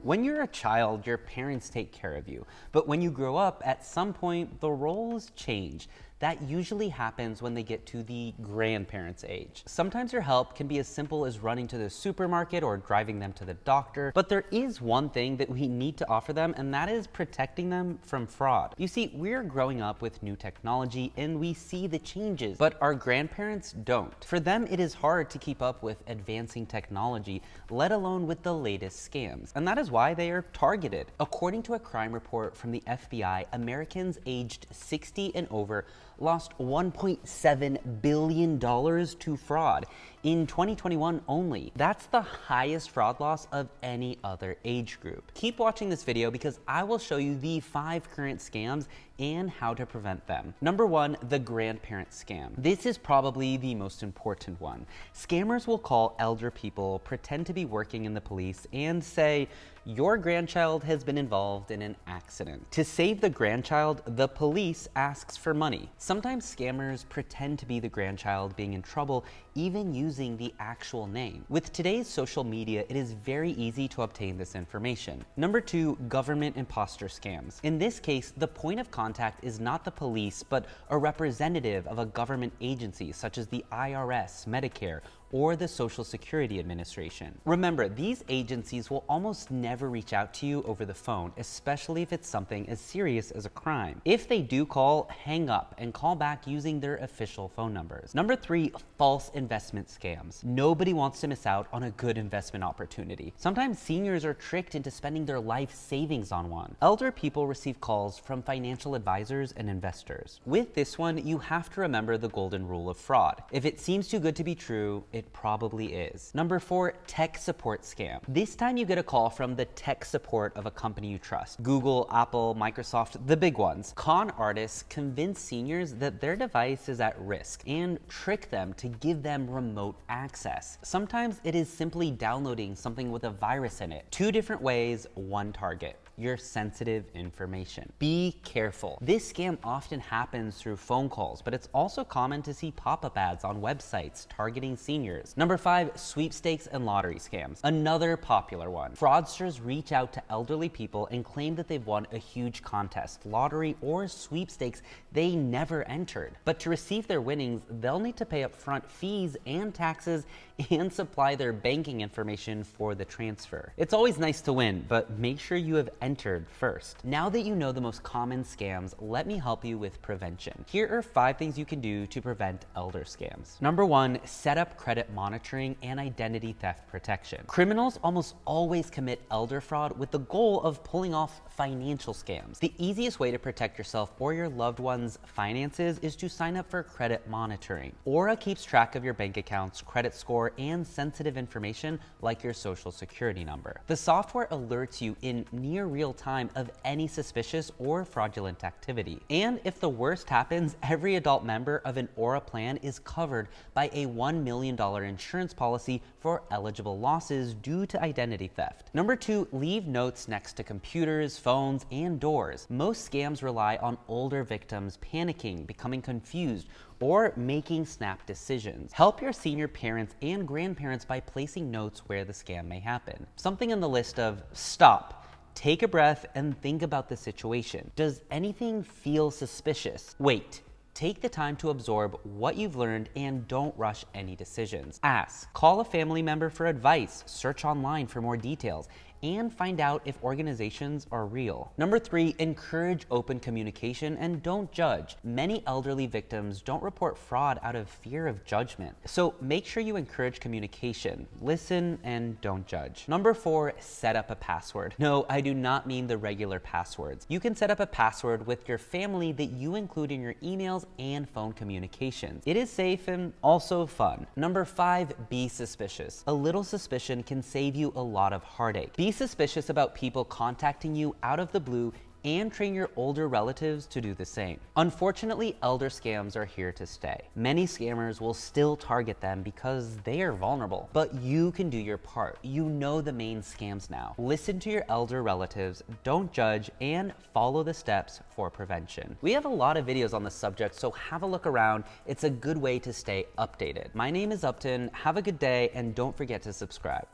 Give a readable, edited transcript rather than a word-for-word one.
When you're a child, your parents take care of you. But when you grow up, at some point, the roles change. That usually happens when they get to the grandparents' age. Sometimes your help can be as simple as running to the supermarket or driving them to the doctor, but there is one thing that we need to offer them, and that is protecting them from fraud. You see, we're growing up with new technology and we see the changes, but our grandparents don't. For them, it is hard to keep up with advancing technology, let alone with the latest scams. And that is why they are targeted. According to a crime report from the FBI, Americans aged 60 and over lost $1.7 billion to fraud in 2021 only. That's the highest fraud loss of any other age group. Keep watching this video because I will show you the 5 current scams and how to prevent them. Number 1, the grandparent scam. This is probably the most important one. Scammers will call elder people, pretend to be working in the police, and say, your grandchild has been involved in an accident. To save the grandchild, the police asks for money. Sometimes scammers pretend to be the grandchild being in trouble, even using the actual name. With today's social media, it is very easy to obtain this information. Number 2, government imposter scams. In this case, the point of contact is not the police, but a representative of a government agency such as the IRS, Medicare, or the Social Security Administration. Remember, these agencies will almost never reach out to you over the phone, especially if it's something as serious as a crime. If they do call, hang up and call back using their official phone numbers. Number 3, false investment scams. Nobody wants to miss out on a good investment opportunity. Sometimes seniors are tricked into spending their life savings on one. Elder people receive calls from financial advisors and investors. With this one, you have to remember the golden rule of fraud. If it seems too good to be true, it probably is. Number 4, tech support scam. This time you get a call from the tech support of a company you trust. Google, Apple, Microsoft, the big ones. Con artists convince seniors that their device is at risk and trick them to give them remote access. Sometimes it is simply downloading something with a virus in it. 2 different ways, 1 target. Your sensitive information. Be careful. This scam often happens through phone calls, but it's also common to see pop-up ads on websites targeting seniors. Number 5, sweepstakes and lottery scams. Another popular one. Fraudsters reach out to elderly people and claim that they've won a huge contest, lottery, or sweepstakes they never entered. But to receive their winnings, they'll need to pay upfront fees and taxes and supply their banking information for the transfer. It's always nice to win, but make sure you have entered first. Now that you know the most common scams, let me help you with prevention. Here are 5 things you can do to prevent elder scams. Number 1, set up credit monitoring and identity theft protection. Criminals almost always commit elder fraud with the goal of pulling off financial scams. The easiest way to protect yourself or your loved one's finances is to sign up for credit monitoring. Aura keeps track of your bank accounts, credit score, and sensitive information like your social security number. The software alerts you in near real time of any suspicious or fraudulent activity. And if the worst happens, every adult member of an Aura plan is covered by a $1 million insurance policy for eligible losses due to identity theft. Number 2, leave notes next to computers, phones, and doors. Most scams rely on older victims panicking, becoming confused, or making snap decisions. Help your senior parents and grandparents by placing notes where the scam may happen. Something on the list of stop, take a breath, and think about the situation. Does anything feel suspicious? Wait. Take the time to absorb what you've learned and don't rush any decisions. Ask. Call a family member for advice, search online for more details, and find out if organizations are real. Number 3, encourage open communication and don't judge. Many elderly victims don't report fraud out of fear of judgment. So make sure you encourage communication, listen, and don't judge. Number 4, set up a password. No, I do not mean the regular passwords. You can set up a password with your family that you include in your emails and phone communications. It is safe and also fun. Number 5, be suspicious. A little suspicion can save you a lot of heartache. Be suspicious about people contacting you out of the blue and train your older relatives to do the same. Unfortunately, elder scams are here to stay. Many scammers will still target them because they are vulnerable, but you can do your part. You know the main scams now. Listen to your elder relatives, don't judge, and follow the steps for prevention. We have a lot of videos on the subject, so have a look around. It's a good way to stay updated. My name is Upton. Have a good day, and don't forget to subscribe.